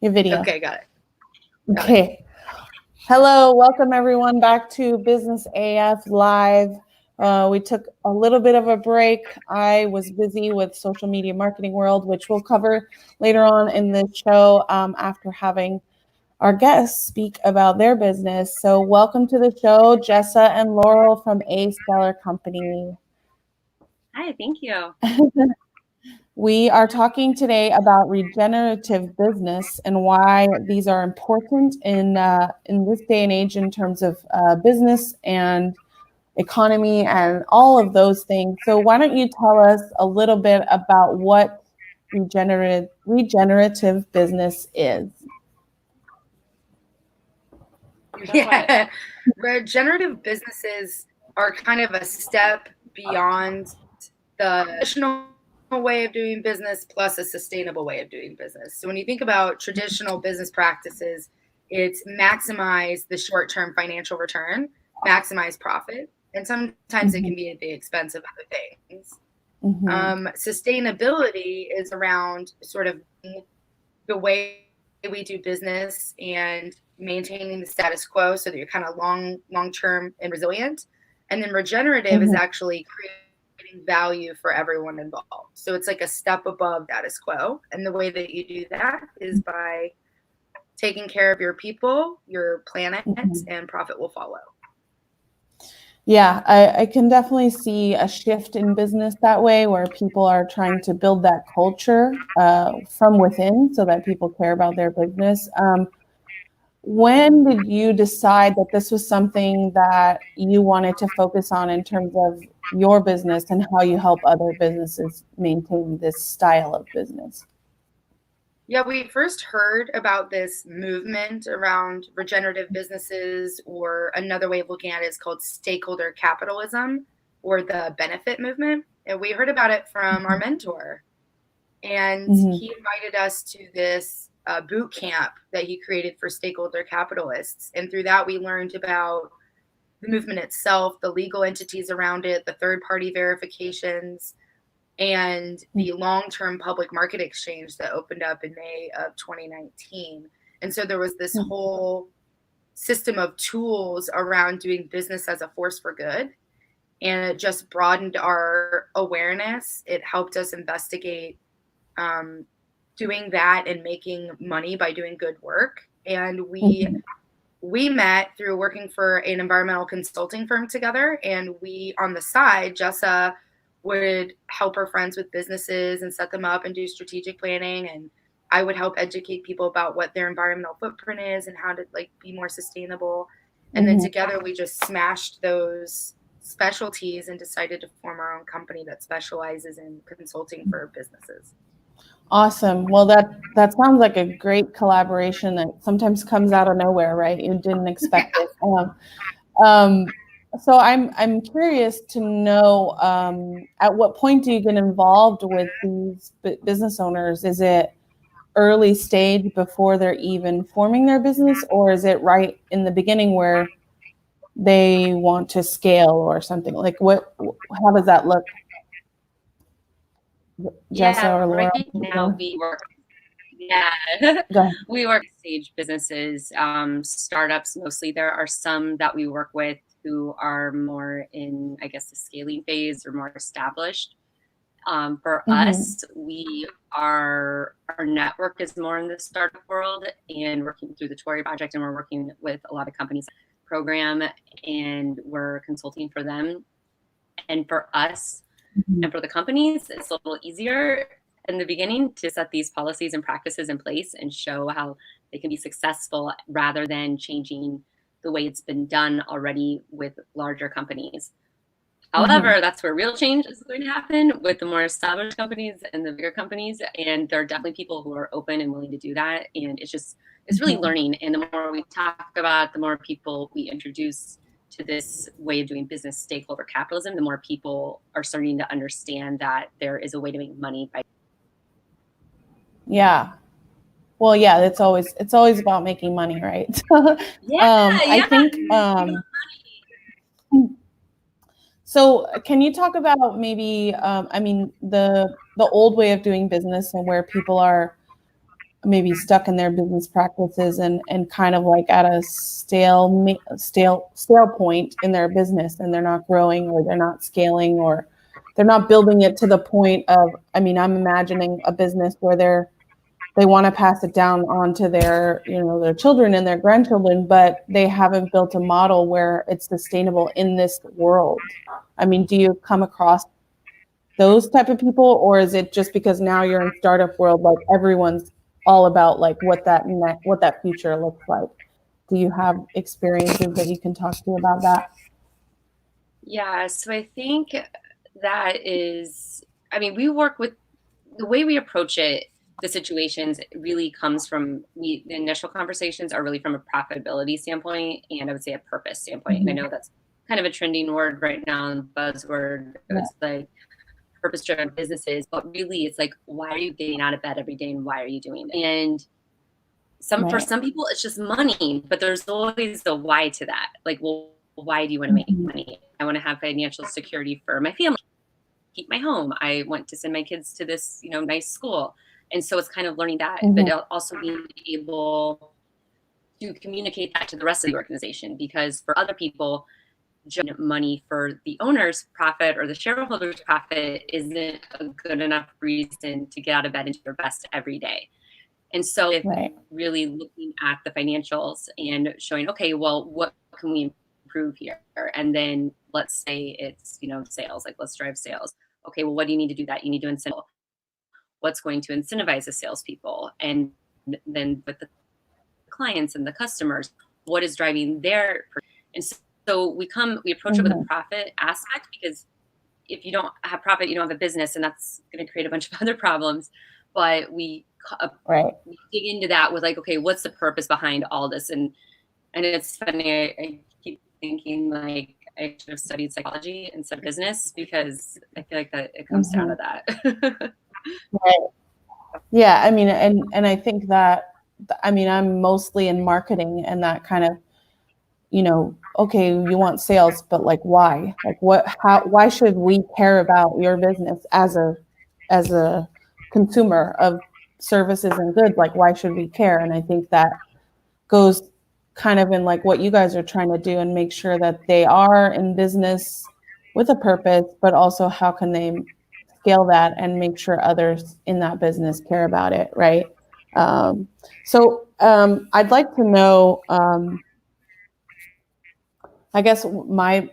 Your video. Okay, got it. Okay. Hello, welcome everyone back to Business AF Live. We took a little bit of a break. I was busy with social media marketing world, which we'll cover later on in the show after having our guests speak about their business. So welcome to the show, Jessa and Laurel from A Stellar Company. Hi, thank you. We are talking today about regenerative business and why these are important in this day and age in terms of business and economy and all of those things. So why don't you tell us a little bit about what regenerative business is? Yeah, regenerative businesses are kind of a step beyond the traditional way of doing business plus a sustainable way of doing business. So when you think about traditional business practices, it's maximize the short-term financial return, maximize profit, and sometimes it can be at the expense of other things. Sustainability is around sort of the way we do business and maintaining the status quo so that you're kind of long-term and resilient. And then regenerative is actually creating value for everyone involved. So it's like a step above status quo. And the way that you do that is by taking care of your people, your planet, and profit will follow. Yeah, I can definitely see a shift in business that way, where people are trying to build that culture from within so that people care about their business. When did you decide that this was something that you wanted to focus on in terms of your business and how you help other businesses maintain this style of business? Yeah, we first heard about this movement around regenerative businesses, or another way of looking at it is called stakeholder capitalism or the benefit movement. And we heard about it from our mentor. And he invited us to this boot camp that he created for stakeholder capitalists. And through that, we learned about the movement itself, the legal entities around it, the third-party verifications, and the long-term public market exchange that opened up in May of 2019. And so there was this whole system of tools around doing business as a force for good. And it just broadened our awareness. It helped us investigate doing that and making money by doing good work. And we met through working for an environmental consulting firm together. And we, on the side, Jessa would help her friends with businesses and set them up and do strategic planning. And I would help educate people about what their environmental footprint is and how to be more sustainable. And then together we just smashed those specialties and decided to form our own company that specializes in consulting for businesses. Awesome. Well, that sounds like a great collaboration that sometimes comes out of nowhere, right? You didn't expect it. So I'm curious to know at what point do you get involved with these business owners? Is it early stage before they're even forming their business, or is it right in the beginning where they want to scale or something? Like how does that look? Jessa or Laura? Right now we work with stage businesses, startups mostly. There are some that we work with who are more in, I guess, the scaling phase or more established. For us, our network is more in the startup world and working through the Tory project, and we're working with a lot of companies program, and we're consulting for them. And for us and for the companies, it's a little easier in the beginning to set these policies and practices in place and show how they can be successful rather than changing the way it's been done already with larger companies. However, that's where real change is going to happen with the more established companies and the bigger companies. And there are definitely people who are open and willing to do that. And it's really learning. And the more we talk about, the more people we introduce to this way of doing business, stakeholder capitalism, the more people are starting to understand that there is a way to make money by. Yeah. Well, yeah, it's always about making money, right? I think so can you talk about maybe the old way of doing business and where people are maybe stuck in their business practices and kind of like at a stale point in their business, and they're not growing or they're not scaling or they're not building it to the point of, I mean, I'm imagining a business where they want to pass it down onto their, their children and their grandchildren, but they haven't built a model where it's sustainable in this world. I mean, do you come across those type of people, or is it just because now you're in startup world, like everyone's all about like what that future looks like? Do you have experiences that you can talk to about that? Yeah, so I think that is, I mean, we work with the way we approach it, the situations really comes from the initial conversations are really from a profitability standpoint and I would say a purpose standpoint. And I know that's kind of a trending word right now, buzzword. It's like purpose-driven businesses, but really it's like, why are you getting out of bed every day and why are you doing it? And for some people it's just money, but there's always the why to that. Like, well, why do you want to make money? I want to have financial security for my family, keep my home. I want to send my kids to this, nice school. And so it's kind of learning that, but also being able to communicate that to the rest of the organization, because for other people, money for the owner's profit or the shareholder's profit isn't a good enough reason to get out of bed and do their best every day. And so really looking at the financials and showing, okay, well, what can we improve here? And then let's say it's, sales, like let's drive sales. Okay, well, what do you need to do that? You need to incentivize. What's going to incentivize the salespeople? And then with the clients and the customers, what is driving their, and so we approach it with a profit aspect, because if you don't have profit, you don't have a business, and that's going to create a bunch of other problems. But we dig into that with like, okay, what's the purpose behind all this? And it's funny, I keep thinking like I should have studied psychology instead of business, because I feel like that it comes down to that. Yeah, I mean, and I think that, I mean, I'm mostly in marketing, and that kind of, okay, you want sales, but like, why? Like, why should we care about your business as a consumer of services and goods? Like, why should we care? And I think that goes kind of in like what you guys are trying to do and make sure that they are in business with a purpose, but also how can they scale that and make sure others in that business care about it, right? So I'd like to know, I guess my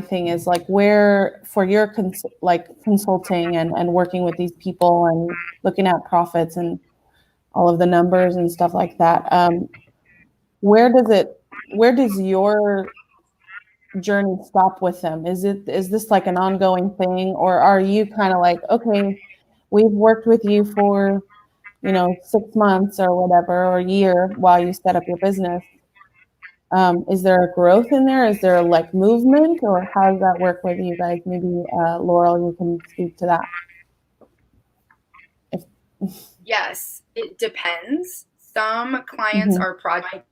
thing is like, where for your consulting and working with these people and looking at profits and all of the numbers and stuff like that, where does your journey stop with them? Is this like an ongoing thing, or are you kind of like, okay, we've worked with you for 6 months or whatever, or a year while you set up your business? Is there a growth in there? Is there like movement, or how does that work with you guys? Maybe Laurel, you can speak to that. Yes, it depends. Some clients are project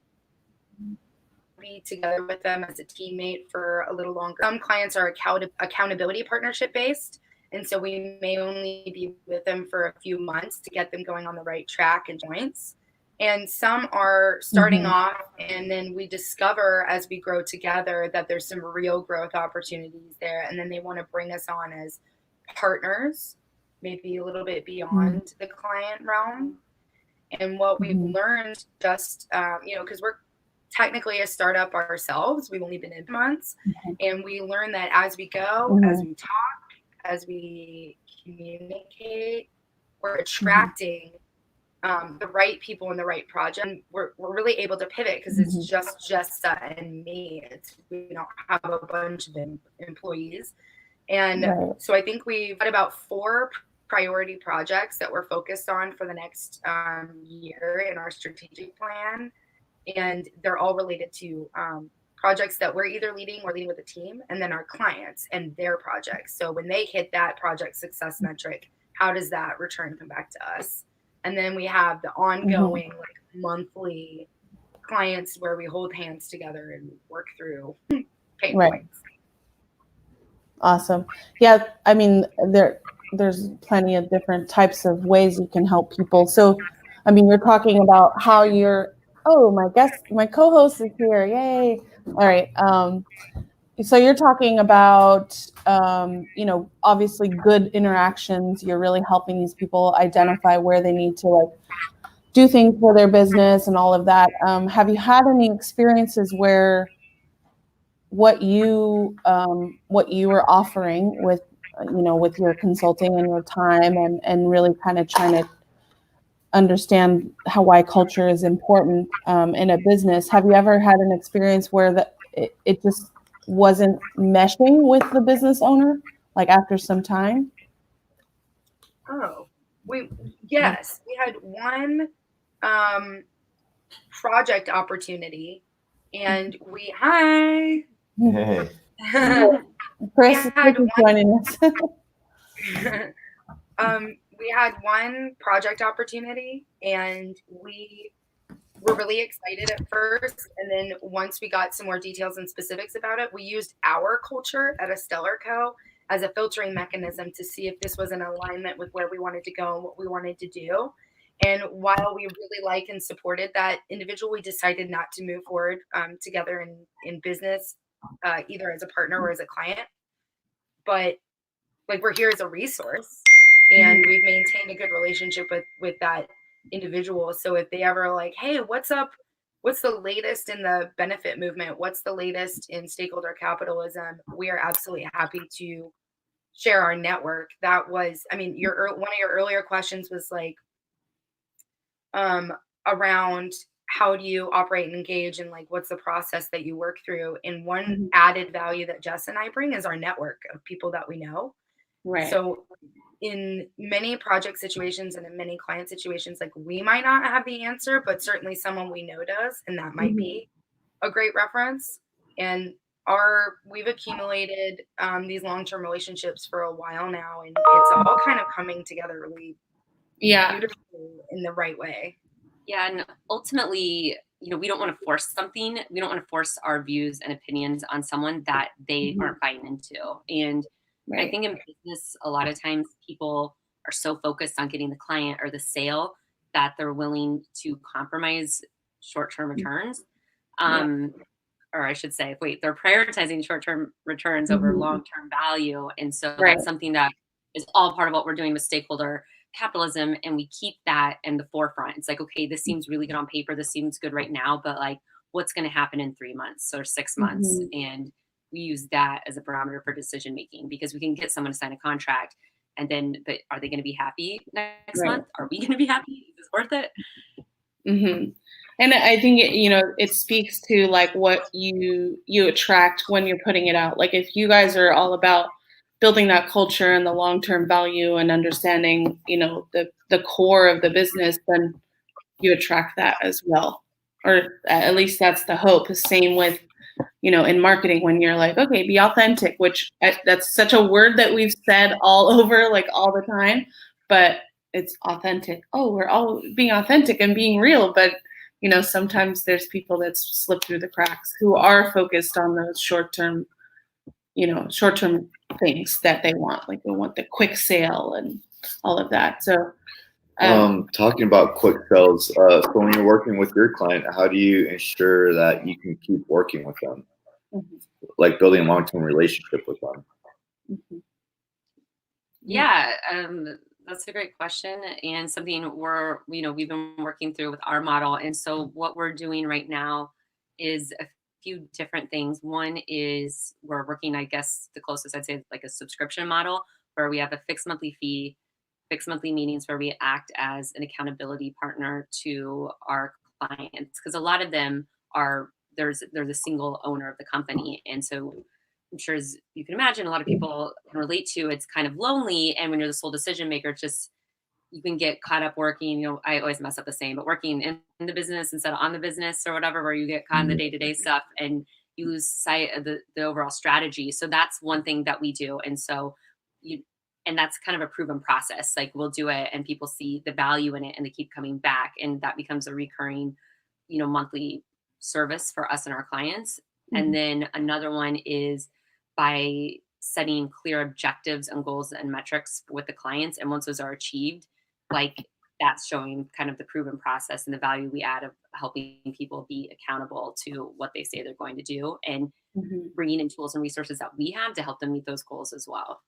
be together with them as a teammate for a little longer. Some clients are accountability partnership based, and so we may only be with them for a few months to get them going on the right track and points. And some are starting off, and then we discover as we grow together that there's some real growth opportunities there, and then they want to bring us on as partners, maybe a little bit beyond the client realm. And what we've learned just, because we're technically a startup ourselves, we've only been in months, and we learn that as we go, as we talk, as we communicate, we're attracting the right people in the right project. And we're really able to pivot because it's just and me. We don't have a bunch of employees. And so I think we've got about 4 priority projects that we're focused on for the next year in our strategic plan. And they're all related to projects that we're either leading or leading with a team, and then our clients and their projects. So when they hit that project success metric, how does that return come back to us? And then we have the ongoing like monthly clients where we hold hands together and work through pain points. Awesome. Yeah, I mean, there's plenty of different types of ways you can help people. So I mean, you're talking about how you're, oh, my co-host is here. Yay. All right. So you're talking about, obviously good interactions. You're really helping these people identify where they need to like do things for their business and all of that. Have you had any experiences where what you were offering with, with your consulting and your time and really kind of trying to understand why culture is important in a business. Have you ever had an experience where it just wasn't meshing with the business owner, like after some time? Oh, yes, we had one project opportunity, and Hey. Chris had is joining us. we had one project opportunity, and we were really excited at first. And then once we got some more details and specifics about it, we used our culture at a Stellar Co. as a filtering mechanism to see if this was in alignment with where we wanted to go and what we wanted to do. And while we really like and supported that individual, we decided not to move forward together in business, either as a partner or as a client. But like, we're here as a resource, and we've maintained a good relationship with that individual. So if they ever like, hey, what's up, what's the latest in the benefit movement, what's the latest in stakeholder capitalism, we are absolutely happy to share our network. That was, I mean, one of your earlier questions was like around how do you operate and engage, and like what's the process that you work through. And one added value that Jess and I bring is our network of people that we know. Right. So in many project situations and in many client situations, like, we might not have the answer, but certainly someone we know does, and that might be a great reference. And we've accumulated these long-term relationships for a while now, and it's all kind of coming together really beautifully in the right way. Yeah, and ultimately, we don't want to force something. We don't want to force our views and opinions on someone that they aren't buying into. And I think in business, a lot of times people are so focused on getting the client or the sale that they're willing to compromise short-term returns. Or I should say, they're prioritizing short-term returns over long-term value. And so that's something that is all part of what we're doing with stakeholder capitalism. And we keep that in the forefront. It's like, okay, this seems really good on paper. This seems good right now, but like, what's going to happen in 3 months or 6 months? And we use that as a barometer for decision making, because we can get someone to sign a contract and then, but are they going to be happy next month? Are we going to be happy? Is this worth it? And I think it speaks to like what you attract when you're putting it out. Like if you guys are all about building that culture and the long-term value and understanding, the core of the business, then you attract that as well. Or at least that's the hope. The same with, in marketing, when you're like, okay, be authentic, which that's such a word that we've said all over, like all the time, but it's authentic. Oh, we're all being authentic and being real. But, sometimes there's people that slip through the cracks who are focused on those short-term things that they want. Like they want the quick sale and all of that. So, talking about quick sales, so when you're working with your client, how do you ensure that you can keep working with them, like building a long-term relationship with them? Yeah, that's a great question, and something we've been working through with our model. And so what we're doing right now is a few different things. One is we're working, I guess the closest I'd say, like a subscription model, where we have a fixed monthly fee, fixed monthly meetings where we act as an accountability partner to our clients, because a lot of them there's a single owner of the company. And so I'm sure, as you can imagine, a lot of people can relate to, it's kind of lonely. And when you're the sole decision maker, it's just, you can get caught up working, I always mess up the saying, but working in the business instead of on the business or whatever, where you get caught in the day-to-day stuff and you lose sight of the overall strategy. So that's one thing that we do. And so and that's kind of a proven process. Like we'll do it and people see the value in it and they keep coming back. And that becomes a recurring, monthly service for us and our clients. And then another one is by setting clear objectives and goals and metrics with the clients. And once those are achieved, like that's showing kind of the proven process and the value we add of helping people be accountable to what they say they're going to do, and bringing in tools and resources that we have to help them meet those goals as well.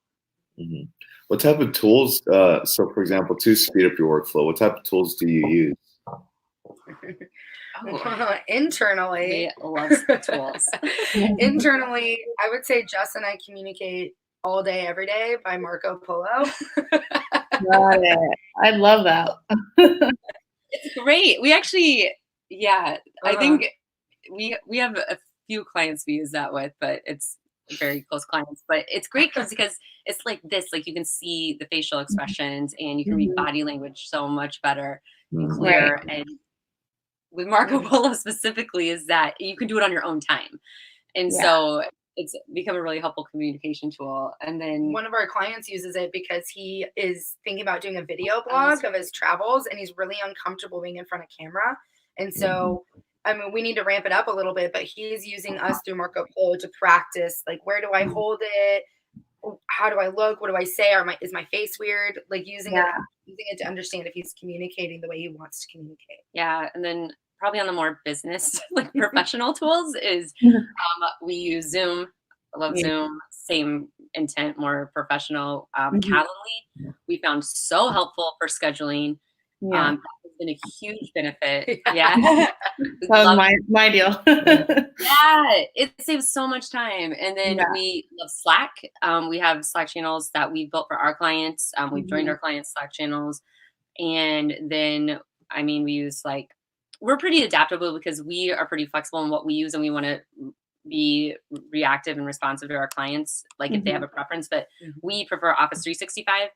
Mm-hmm. What type of tools, so for example, to speed up your workflow, what type of tools do you use? Internally, we love tools. Internally, I would say Jess and I communicate all day, every day by Marco Polo. Got it. I love that. It's great. We actually, I think we have a few clients we use that with, but it's very close clients. But it's great because it's like this, like you can see the facial expressions and you can read body language so much better and clear. Right. And with Marco Polo specifically is that you can do it on your own time. And so it's become a really helpful communication tool. And then one of our clients uses it because he is thinking about doing a video blog of his travels, and he's really uncomfortable being in front of camera. And so, I mean, we need to ramp it up a little bit, but he's using us through Marco Polo to practice, like, where do I hold it? How do I look? What do I say? Is my face weird? Like using it to understand if he's communicating the way he wants to communicate. Yeah. And then probably on the more business, like professional tools is we use Zoom. I love Zoom. Same intent, more professional. Calendly, we found so helpful for scheduling. That has been a huge benefit. Yeah. That was my deal. It saves so much time. And then we love Slack. We have Slack channels that we built for our clients. We've joined our clients' Slack channels. And then, I mean, we use we're pretty adaptable because we are pretty flexible in what we use, and we want to be reactive and responsive to our clients, like if they have a preference. But we prefer Office 365,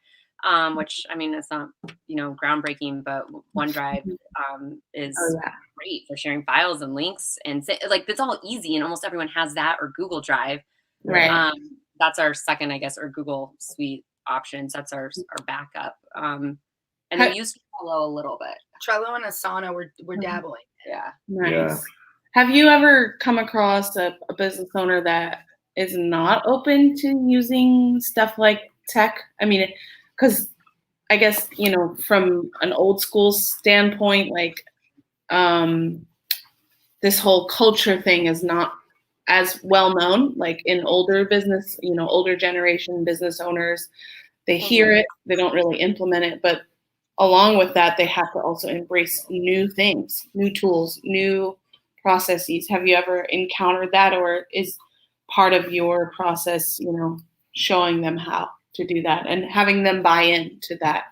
which, I mean, it's not, groundbreaking, but OneDrive is great for sharing files and links, and it's all easy, and almost everyone has that, or Google Drive. Right. That's our second, I guess, or Google Suite options. That's our backup. And then we use Trello a little bit. Trello and Asana, we're dabbling. Yeah. Nice. Yeah. Have you ever come across a business owner that is not open to using stuff like tech? I mean, because I guess, from an old school standpoint, this whole culture thing is not as well known, like in older business, older generation business owners, they hear it, they don't really implement it, but along with that, they have to also embrace new things, new tools, new processes. Have you ever encountered that, or is part of your process, showing them how to do that and having them buy into that?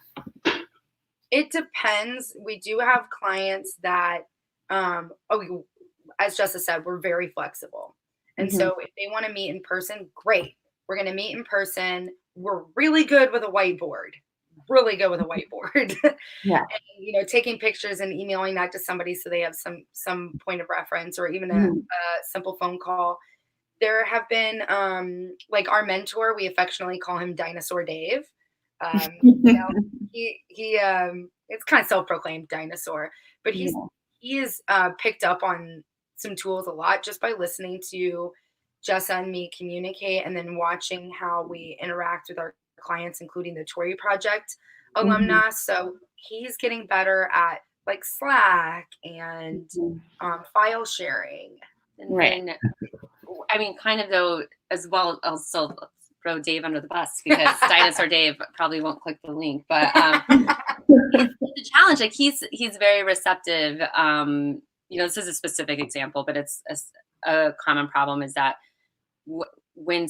It depends. We do have clients that, as Jessica said, we're very flexible. And so if they want to meet in person, great. We're going to meet in person. We're really good with a whiteboard. Yeah. And, taking pictures and emailing that to somebody so they have some point of reference, or even a simple phone call. There have been our mentor, we affectionately call him Dinosaur Dave. He it's kind of self-proclaimed dinosaur, but he is picked up on some tools a lot just by listening to Jessa and me communicate, and then watching how we interact with our clients, including the Tory Project alumni. So he's getting better at Slack and file sharing. And then, I mean, kind of though, as well, I'll still throw Dave under the bus because Dinosaur Dave probably won't click the link, but it's a challenge. He's very receptive. This is a specific example, but it's a common problem is that when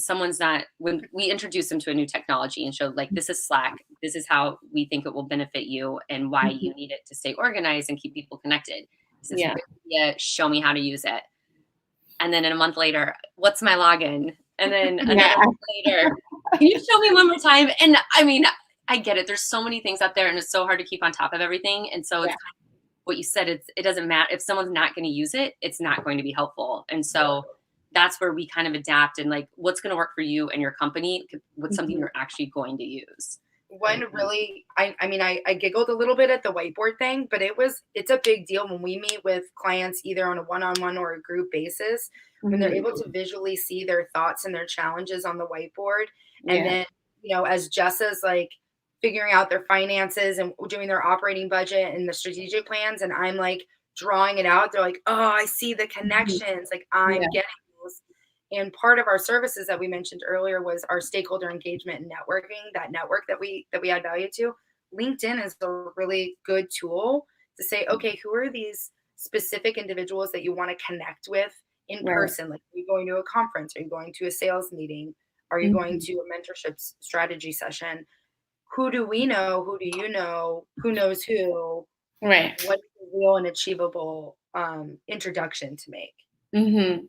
we introduce them to a new technology and show this is Slack, this is how we think it will benefit you and why you need it to stay organized and keep people connected. This is show me how to use it. And then a month later, what's my login? And then another month later, can you show me one more time? And I mean, I get it. There's so many things out there, and it's so hard to keep on top of everything. And so it's kind of what you said. It doesn't matter if someone's not going to use it. It's not going to be helpful. And so that's where we kind of adapt and what's going to work for you and your company. What's something you're actually going to use. One really, I giggled a little bit at the whiteboard thing, but it's a big deal when we meet with clients either on a one-on-one or a group basis, when they're able to visually see their thoughts and their challenges on the whiteboard. And then, as Jessa's figuring out their finances and doing their operating budget and the strategic plans, and I'm like drawing it out. They're like, oh, I see the connections. Like I'm Yeah. getting those. And part of our services that we mentioned earlier was our stakeholder engagement and networking, that network that we add value to. LinkedIn is a really good tool to say, okay, who are these specific individuals that you want to connect with in Right. person? Like, are you going to a conference? Are you going to a sales meeting? Are you going to a mentorship strategy session? Who do we know? Who do you know? Who knows who? Right. What's a real and achievable introduction to make? Mm-hmm.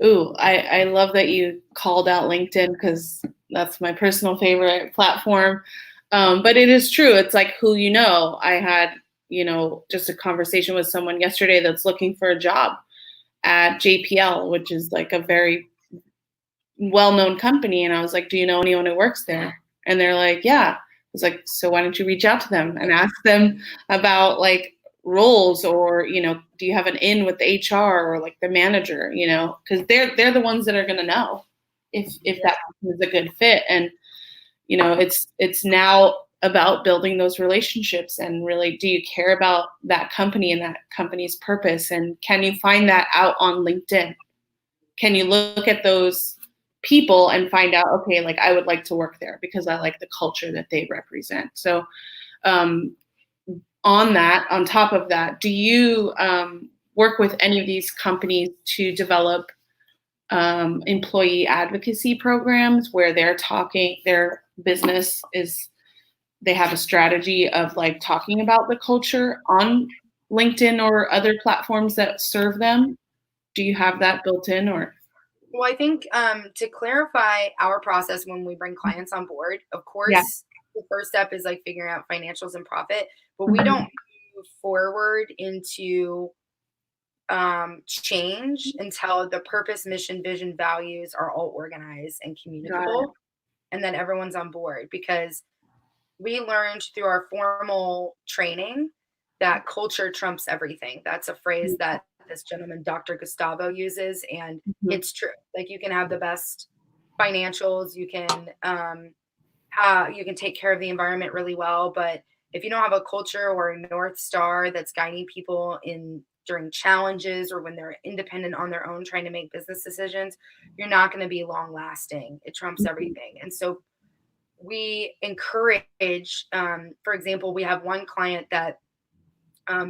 Ooh, I love that you called out LinkedIn because that's my personal favorite platform. But it is true. It's like who you know. I had, just a conversation with someone yesterday that's looking for a job at JPL, which is like a very well-known company. And I was like, do you know anyone who works there? And they're like, yeah. I was like, so why don't you reach out to them and ask them about like roles, or do you have an in with the HR or like the manager, because they're the ones that are going to know if that person is a good fit. And it's now about building those relationships, and really, do you care about that company and that company's purpose, and can you find that out on LinkedIn? Can you look at those people and find out, okay, like I would like to work there because I like the culture that they represent. So on top of that, do you work with any of these companies to develop employee advocacy programs where their business is, they have a strategy of like talking about the culture on LinkedIn or other platforms that serve them? Do you have that built in, or? Well, I think to clarify our process when we bring clients on board, of Yeah. course, the first step is like figuring out financials and profit, but we don't move forward into change until the purpose, mission, vision, values are all organized and communicable, and then everyone's on board. Because we learned through our formal training that culture trumps everything. That's a phrase that this gentleman, Dr. Gustavo, uses, and it's true. Like, you can have the best financials, you can take care of the environment really well, but if you don't have a culture or a North Star that's guiding people during challenges or when they're independent on their own trying to make business decisions, you're not going to be long lasting. It trumps everything. And so we encourage, for example, we have one client that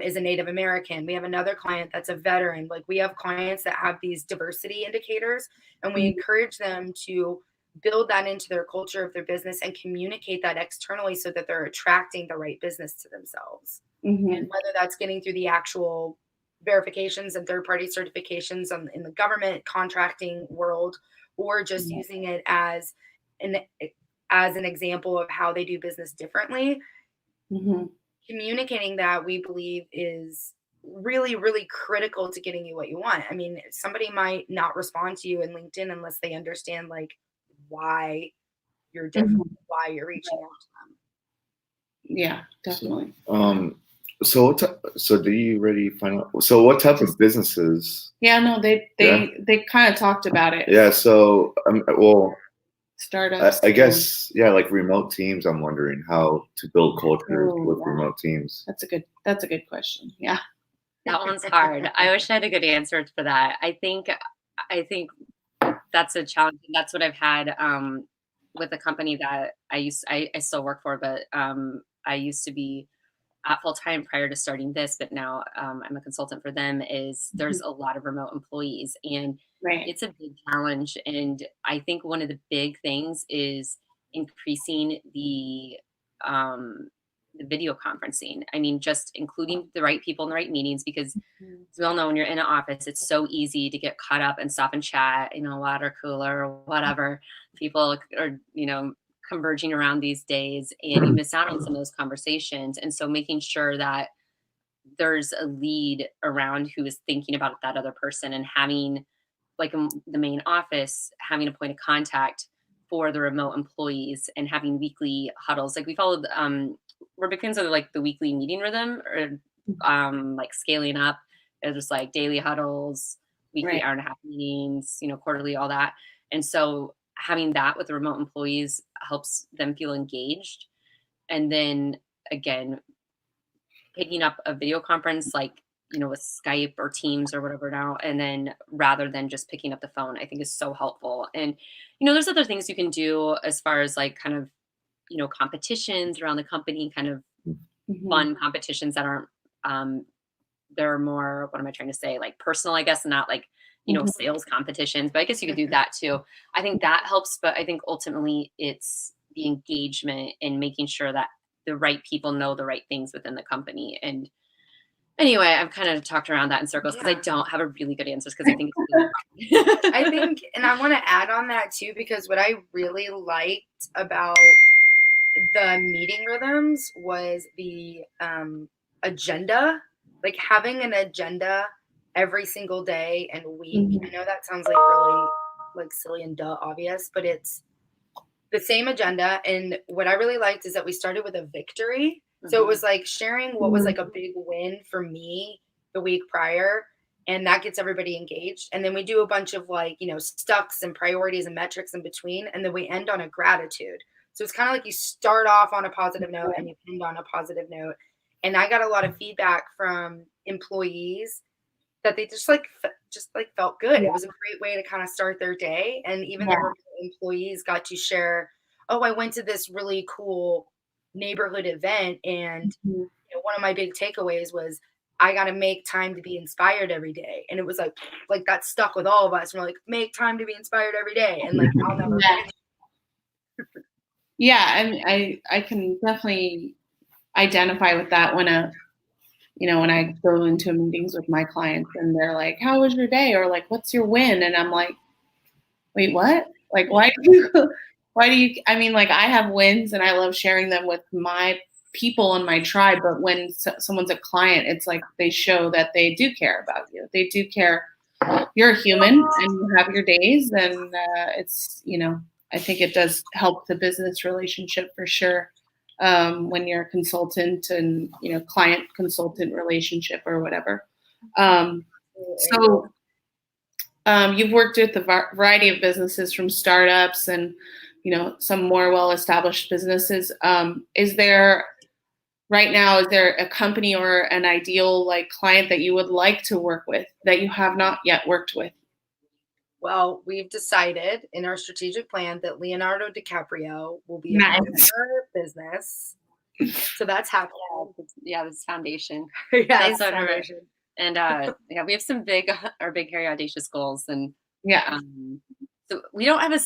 is a Native American. We have another client that's a veteran. Like, we have clients that have these diversity indicators, and we encourage them to build that into their culture of their business and communicate that externally so that they're attracting the right business to themselves. And whether that's getting through the actual verifications and third-party certifications in the government contracting world, or just using it as an example of how they do business differently. Communicating that, we believe, is really, really critical to getting you what you want. I mean, somebody might not respond to you in LinkedIn unless they understand like why you're different, why you're reaching out to them. Yeah, definitely. So do you already find out? So what type of businesses? Yeah, no, they kind of talked about it. Yeah. So well, startups. I guess like remote teams. I'm wondering how to build cultures with remote teams. That's a good question. Yeah. That one's hard. I wish I had a good answer for that. I think that's a challenge. That's what I've had with a company that I still work for, but I used to be at full time prior to starting this, but now I'm a consultant for them. There's a lot of remote employees, and it's a big challenge. And I think one of the big things is increasing the video conferencing. I mean, just including the right people in the right meetings, because as we all know, when you're in an office, it's so easy to get caught up and stop and chat, water cooler or whatever. People are, converging around these days, and you miss out on some of those conversations. And so making sure that there's a lead around who is thinking about that other person, and having, like, in the main office, having a point of contact for the remote employees, and having weekly huddles. Like, we followed, we're big fans of like the weekly meeting rhythm, or like scaling up. It's just like daily huddles, weekly hour and a half meetings, quarterly, all that. And so having that with the remote employees helps them feel engaged. And then again, picking up a video conference like, with Skype or Teams or whatever now, and then rather than just picking up the phone, I think is so helpful. And, there's other things you can do as far as like kind of, competitions around the company, kind of fun competitions that aren't, they're more, what am I trying to say? Like personal, I guess, and not like, sales competitions, but I guess you could do that too. I think that helps, but I think ultimately it's the engagement and making sure that the right people know the right things within the company. And anyway, I've kind of talked around that in circles because I don't have a really good answers because I think it's really I think, and I want to add on that too, because what I really liked about the meeting rhythms was the agenda, like having an agenda every single day and week. I know that sounds like really like silly and obvious, but it's the same agenda. And what I really liked is that we started with a victory. So it was like sharing what was like a big win for me the week prior. And that gets everybody engaged. And then we do a bunch of like, stucks and priorities and metrics in between. And then we end on a gratitude. So it's kind of like you start off on a positive note and you end on a positive note. And I got a lot of feedback from employees that they just felt good. It was a great way to kind of start their day. And even the remote employees got to share, oh, I went to this really cool neighborhood event, and one of my big takeaways was I got to make time to be inspired every day. And it was like that stuck with all of us. And we're like, make time to be inspired every day. And like, I'll never forget. Yeah, I can definitely identify with that when when I go into meetings with my clients and they're like, how was your day? Or like, what's your win? And I'm like, wait, what? Like, why do you, I mean, like I have wins and I love sharing them with my people in my tribe. But when someone's a client, it's like they show that they do care about you. They do care. You're a human and you have your days, and it's, I think it does help the business relationship for sure. When you're a consultant and, client consultant relationship or whatever. You've worked with a variety of businesses from startups and, some more well-established businesses. Is there a company or an ideal like client that you would like to work with that you have not yet worked with? Well, we've decided in our strategic plan that Leonardo DiCaprio will be Nice. a part of our business. So that's happening. Yeah, this foundation. That's foundation. And we have some big hairy audacious goals, and so we don't have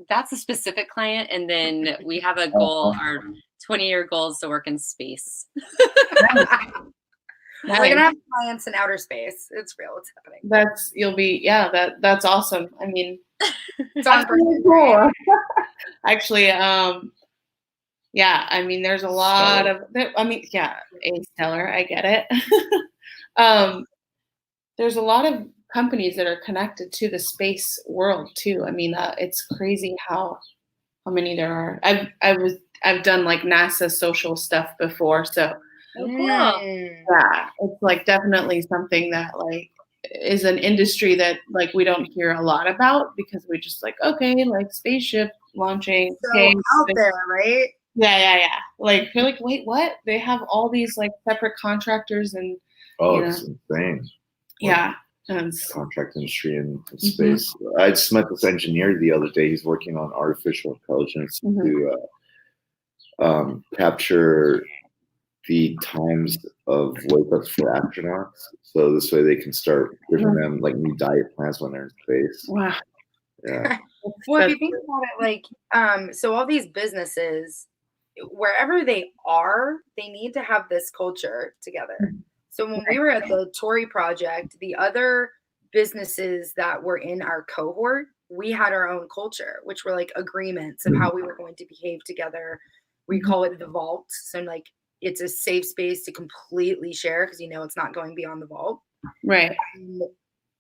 that's a specific client, and then we have a goal. Our 20-year goal is to work in space. We're gonna have clients in outer space. It's real. It's happening. That's awesome. I mean, it's on really cool. Actually, I mean, there's a lot of. A stellar. I get it. There's a lot of companies that are connected to the space world too. I mean, it's crazy how many there are. I've done like NASA social stuff before, so. Oh, cool. Yeah, it's like definitely something that like is an industry that like we don't hear a lot about because we just like, okay, like spaceship launching. So out there, right? Yeah. Like you're like, wait, what? They have all these like separate contractors and it's insane. Yeah. Contract industry in space. I just met this engineer the other day. He's working on artificial intelligence to capture the times of wake-ups for astronauts, so this way they can start giving them like new diet plans when they're in space. Wow. Yeah. Well, if you think about it, like, so all these businesses, wherever they are, they need to have this culture together. So when we were at the Tory project, the other businesses that were in our cohort, we had our own culture, which were like agreements of how we were going to behave together. We call it the vault. So like, it's a safe space to completely share because it's not going beyond the vault. Right.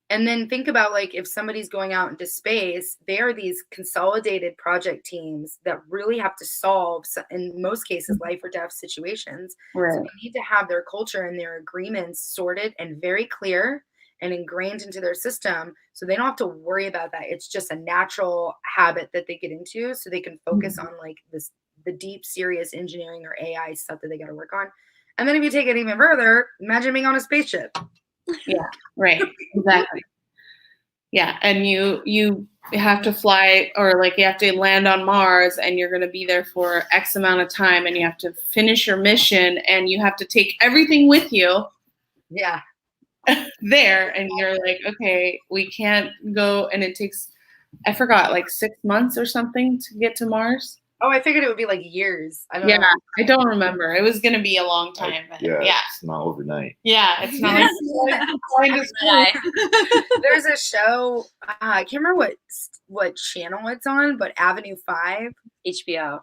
And then think about like if somebody's going out into space, they are these consolidated project teams that really have to solve, in most cases, life or death situations. Right. So they need to have their culture and their agreements sorted and very clear and ingrained into their system so they don't have to worry about that. It's just a natural habit that they get into so they can focus on like the deep, serious engineering or AI stuff that they got to work on. And then if you take it even further, imagine being on a spaceship. Yeah, right. Exactly. Yeah, and you have to fly, or like you have to land on Mars, and you're going to be there for X amount of time, and you have to finish your mission, and you have to take everything with you Yeah. there, and you're like, okay, we can't go, and it takes, I forgot, like 6 months or something to get to Mars. Oh, I figured it would be like years. I don't Yeah, know. I don't remember. It was going to be a long time. But Yeah, yeah, it's not overnight. yeah, it's not like going to school. There's a show, I can't remember what channel it's on, but Avenue 5. HBO.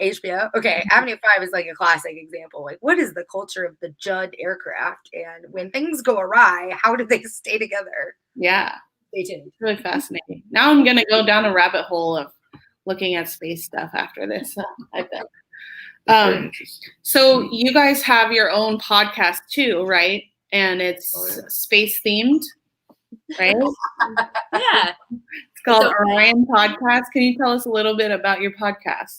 Okay, Avenue 5 is like a classic example. Like, what is the culture of the Judd aircraft? And when things go awry, how do they stay together? Yeah, Stay tuned. it's really fascinating. Now I'm going to go down a rabbit hole of looking at space stuff after this. I bet. So you guys have your own podcast too, right? And it's space themed, right? Yeah. It's called Orion Podcast. Can you tell us a little bit about your podcast?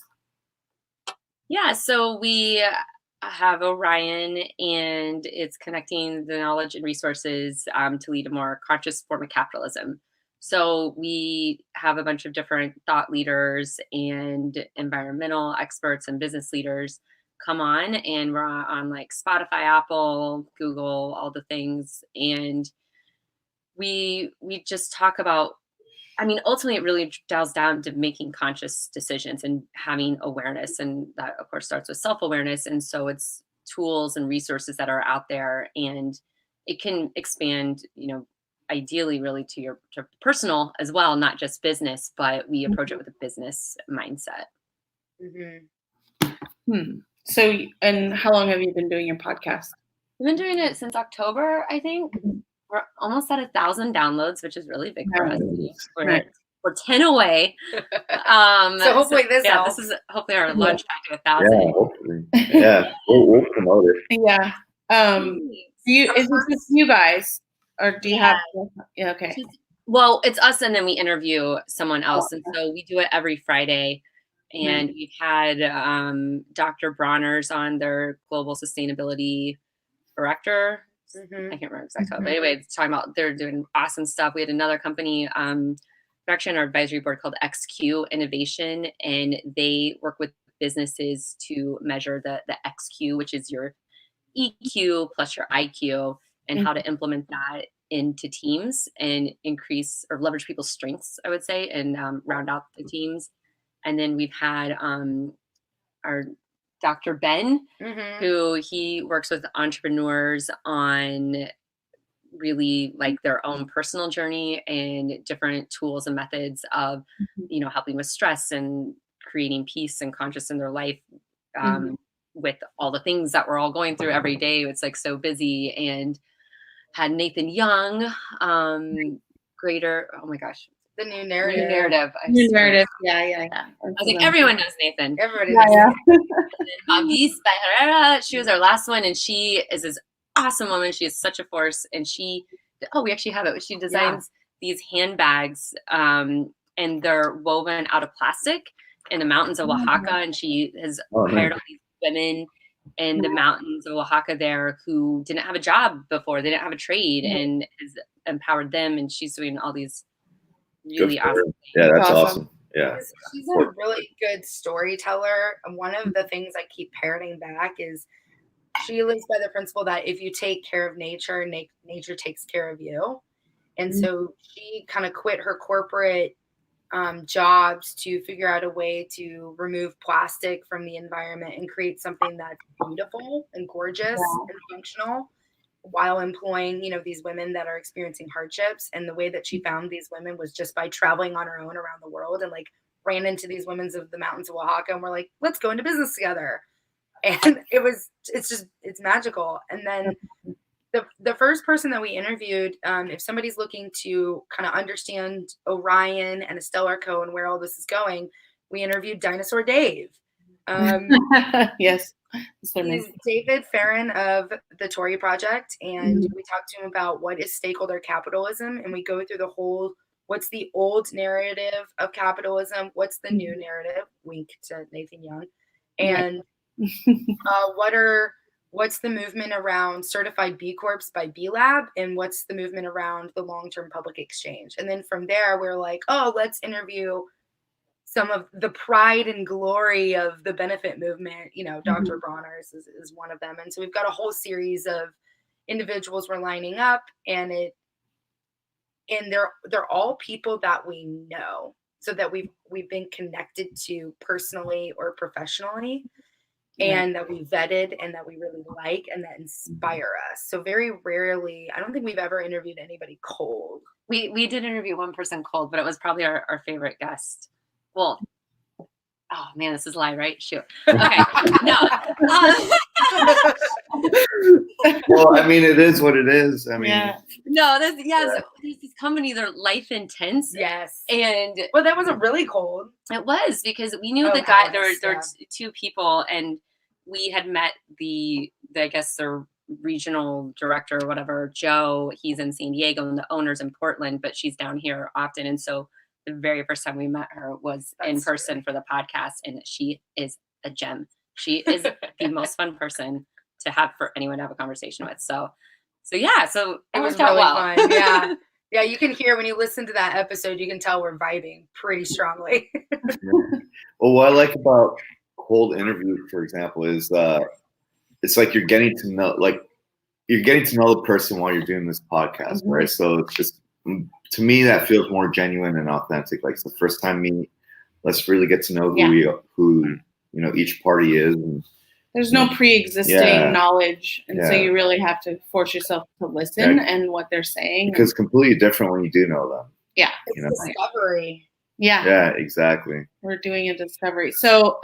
Yeah, so we have Orion, and it's connecting the knowledge and resources to lead a more conscious form of capitalism. So we have a bunch of different thought leaders and environmental experts and business leaders come on, and we're on like Spotify, Apple, Google, all the things. And we just talk about, I mean, ultimately, it really dials down to making conscious decisions and having awareness. And that, of course, starts with self-awareness. And so it's tools and resources that are out there, and it can expand, ideally really to personal as well, not just business, but we approach it with a business mindset. Mm-hmm. So, and how long have you been doing your podcast? We've been doing it since October, I think. We're almost at 1,000 downloads, which is really big for us. We're 10 away. So hopefully this helps. This is hopefully our launch back to 1,000. Yeah, hopefully. Yeah, we'll promote it. Yeah. Is it just you guys, or do you have? Yeah. Okay. Well, it's us, and then we interview someone else, and so we do it every Friday. And we've had Dr. Bronner's on, their global sustainability director. I can't remember exactly, but anyway, it's talking about they're doing awesome stuff. We had another company direction our advisory board called XQ Innovation, and they work with businesses to measure the XQ, which is your EQ plus your IQ, and how to implement that into teams and increase or leverage people's strengths, I would say, and round out the teams. And then we've had our Dr. Ben, who he works with entrepreneurs on really like their own personal journey and different tools and methods of, helping with stress and creating peace and conscious in their life with all the things that we're all going through every day. It's like so busy. And had Nathan Young, oh my gosh. The New Narrative. New Narrative. Yeah. I was like, everyone knows Nathan. Everybody knows Nathan. Herrera, she was our last one, and she is this awesome woman. She is such a force, and we actually have it. She designs these handbags, and they're woven out of plastic in the mountains of Oaxaca, and she has hired all these women in the mountains of Oaxaca there who didn't have a job before. They didn't have a trade, and has empowered them, and she's doing all these really awesome. Yeah, that's awesome. Yeah. She's a really good storyteller. And one of the things I keep parroting back is she lives by the principle that if you take care of nature, nature takes care of you. And so she kind of quit her corporate jobs to figure out a way to remove plastic from the environment and create something that's beautiful and gorgeous and functional, while employing, these women that are experiencing hardships. And the way that she found these women was just by traveling on her own around the world, and like ran into these women of the mountains of Oaxaca, and we're like, let's go into business together. And it's magical. And then the first person that we interviewed, if somebody's looking to kind of understand Orion and Stellar Co. and where all this is going, we interviewed Dinosaur Dave. Yes. He's David Farron of the Tory Project, and we talked to him about what is stakeholder capitalism, and we go through the whole, what's the old narrative of capitalism, what's the new narrative, wink to Nathan Young, And what's the movement around certified B Corps by B Lab, and what's the movement around the long-term public exchange? And then from there, we're like, oh, let's interview some of the pride and glory of the benefit movement. You know, Dr. Bronner's is one of them. And so we've got a whole series of individuals we're lining up, and they're all people that we know, so that we've been connected to personally or professionally, and that we vetted and that we really like and that inspire us. So very rarely, I don't think we've ever interviewed anybody cold. We did interview one person cold, but it was probably our favorite guest. Well, oh man, this is a lie, right? Shoot. Okay. No. Well, I mean, it is what it is. I mean, No, these companies are life intense. Yes. And well, that wasn't really cold. It was, because we knew the guy. There were two people, and we had met the I guess their regional director or whatever, Joe. He's in San Diego, and the owner's in Portland, but she's down here often. And so the very first time we met her was in person for the podcast, and she is a gem. She is the most fun person to have for anyone to have a conversation with. So it was really fun. Yeah. Yeah, you can hear when you listen to that episode, you can tell we're vibing pretty strongly. Well, what I like about cold interviews, for example, is it's like you're getting to know the person while you're doing this podcast, right? So it's just, to me, that feels more genuine and authentic. Like, it's the first time meet. Let's really get to know who each party is. And, there's no pre-existing knowledge, and so you really have to force yourself to listen and what they're saying. Because it's completely different when you do know them. Yeah. It's discovery. Yeah. Yeah, exactly. We're doing a discovery. So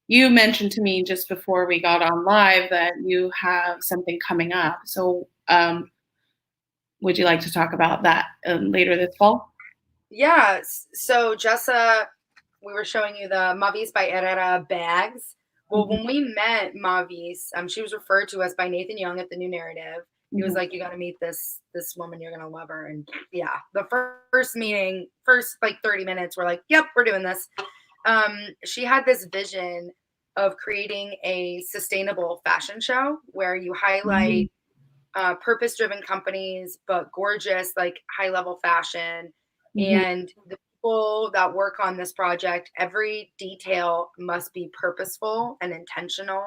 you mentioned to me just before we got on live that you have something coming up. So would you like to talk about that later this fall? Yeah. So Jessa, we were showing you the Mavis by Herrera bags. Well, when we met Mavis, she was referred to us by Nathan Young at the New Narrative. He was like, you got to meet this woman. You're going to love her. And yeah, the first meeting, like 30 minutes, we're like, yep, we're doing this. She had this vision of creating a sustainable fashion show where you highlight purpose-driven companies, but gorgeous, like high-level fashion. And the people that work on this project, every detail must be purposeful and intentional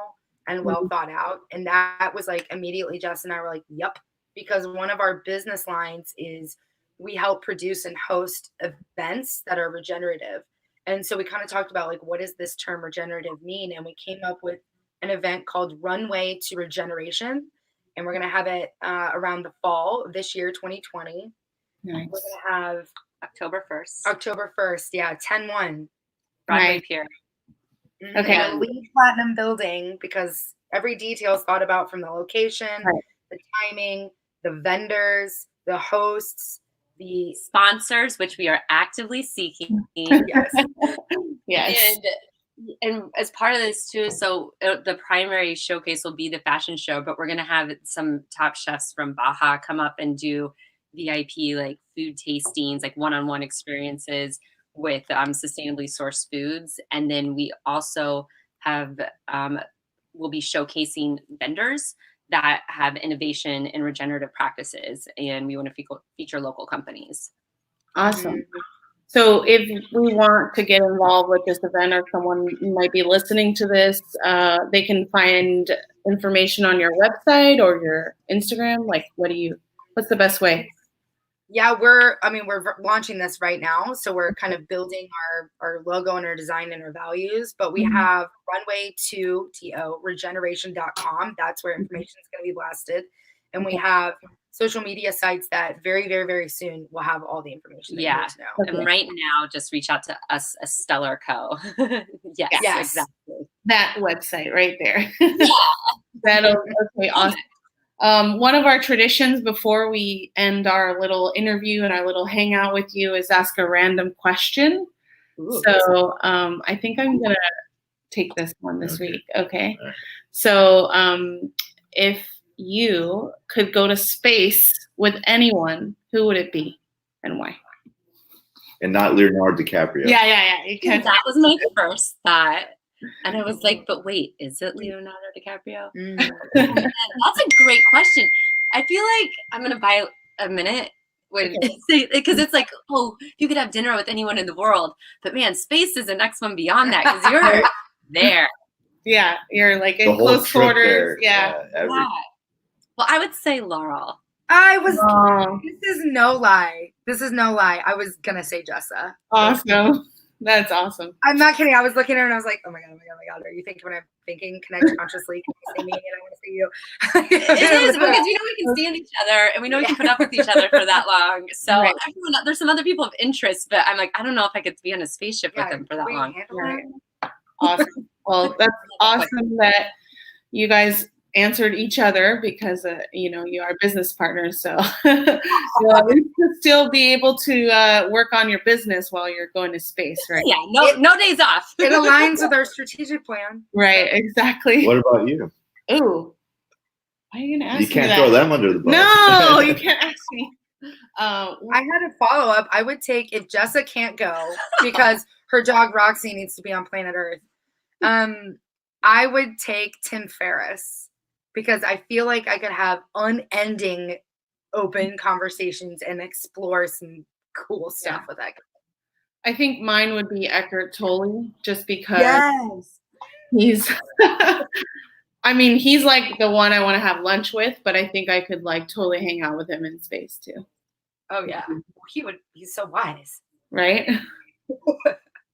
and well thought out. And that was like immediately Jess and I were like, yep, because one of our business lines is we help produce and host events that are regenerative. And so we kind of talked about like, what does this term regenerative mean? And we came up with an event called Runway to Regeneration. And we're going to have it around the fall of this year, 2020. Nice. We're going to have October 1st. October 1st. Yeah. 10-1. Broadway Pier. Okay. And a LEED Platinum building, because every detail is thought about, from the location, the timing, the vendors, the hosts, the sponsors, which we are actively seeking. Yes. And as part of this too, so the primary showcase will be the fashion show, but we're going to have some top chefs from Baja come up and do VIP like food tastings, like one-on-one experiences with sustainably sourced foods. And then we also have we'll be showcasing vendors that have innovation in regenerative practices, and we want to feature local companies. Awesome. So if we want to get involved with this event, or someone might be listening to this, they can find information on your website or your Instagram. Like, what's the best way? Yeah, we're launching this right now. So we're kind of building our logo and our design and our values, but we have runway to regeneration.com. That's where information is going to be blasted. And we have social media sites that very, very, very soon will have all the information that you need to know. And right now, just reach out to us, a Stellar Co. Yes, exactly. That website right there. Okay, awesome. One of our traditions before we end our little interview and our little hangout with you is ask a random question. Ooh. So I think I'm going to take this one this week. Okay. So if you could go to space with anyone, who would it be and why? And not Leonardo DiCaprio. Yeah. You can. That was my first thought. And I was like, but wait, is it Leonardo DiCaprio? Mm. And that's a great question. I feel like I'm gonna buy a minute when because it's like, oh, you could have dinner with anyone in the world, but man, space is the next one beyond that because you're there. Yeah, you're like The in whole close trip quarters. there. Yeah. Yeah. Well, I would say Laurel. I was. Oh, This is no lie. This is no lie. I was gonna say Jessa. awesome. That's awesome. I'm not kidding. I was looking at her and I was like, oh my god, oh my god, oh my god. Are you thinking when I'm thinking? Connect consciously. Can you see me? And I want to see you. It is because we know we can stand each other and we know we can put up with each other for that long. So Right. there's some other people of interest, but I'm like, I don't know if I could be on a spaceship Yeah, with them for that we long. handle Right. that? Awesome. Well, that's awesome that you guys answered each other because you are business partners. So you'll at least still be able to work on your business while you're going to space, right? Yeah, no days off. It aligns with our strategic plan. Right, exactly. What about you? Ooh. Why are you gonna ask You me can't that? throw them under the bus. No, you can't ask me. I had a follow up. I would take if Jessa can't go because her dog Roxy needs to be on planet Earth. I would take Tim Ferriss because I feel like I could have unending open conversations and explore some cool stuff with that guy. I think mine would be Eckhart Tolle, just because he's I mean, he's like the one I want to have lunch with, but I think I could like totally hang out with him in space too. Oh yeah. He's so wise. Right?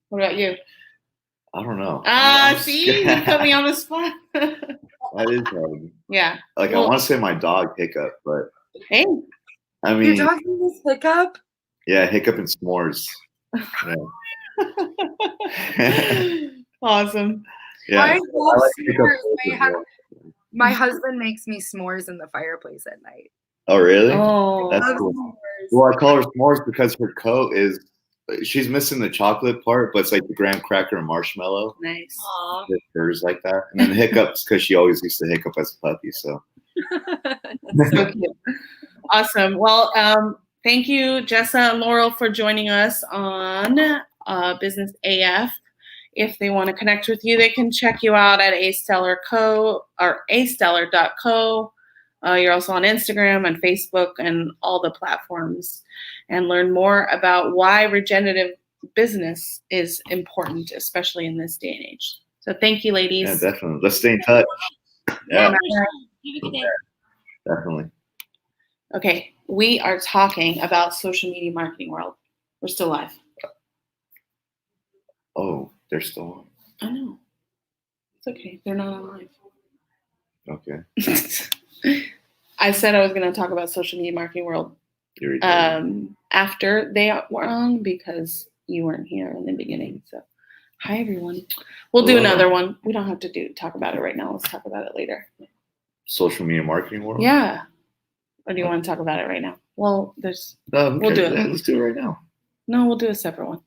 What about you? I don't know. See, you put me on the spot. That is hard. Yeah. Like, Well, I want to say my dog Hiccup, but hey. I Your mean, dog needs Hiccup? yeah, Hiccup and s'mores. Yeah. Awesome. Yeah. I love like Hiccup s'mores. My husband makes me s'mores in the fireplace at night. Oh, really? Oh, That's Love cool. s'mores. Well, I call her s'mores because her coat is, she's missing the chocolate part, but it's like the graham cracker and marshmallow. nice. Aw. It's hers like that. And then Hiccup's because she always used to hiccup as a puppy. So So cute. Awesome. Well, thank you, Jessa and Laurel, for joining us on Business AF. If they want to connect with you, they can check you out at astellar.co or astellar.co. You're also on Instagram and Facebook and all the platforms, and learn more about why regenerative business is important, especially in this day and age. So thank you, ladies. yeah, definitely. Let's stay in touch. Yeah, Yeah. definitely. Okay, we are talking about social media marketing world. We're still live. Oh, they're still on. I know. It's okay. They're not on live. Okay. I said I was going to talk about social media marketing world Here we go. after they were on because you weren't here in the beginning. So, hi everyone. We'll do another one. We don't have to talk about it right now. Let's talk about it later. Social media marketing world? Yeah. Or do you want to talk about it right now? Well, No, we'll do it. Let's do it right now. No, we'll do a separate one.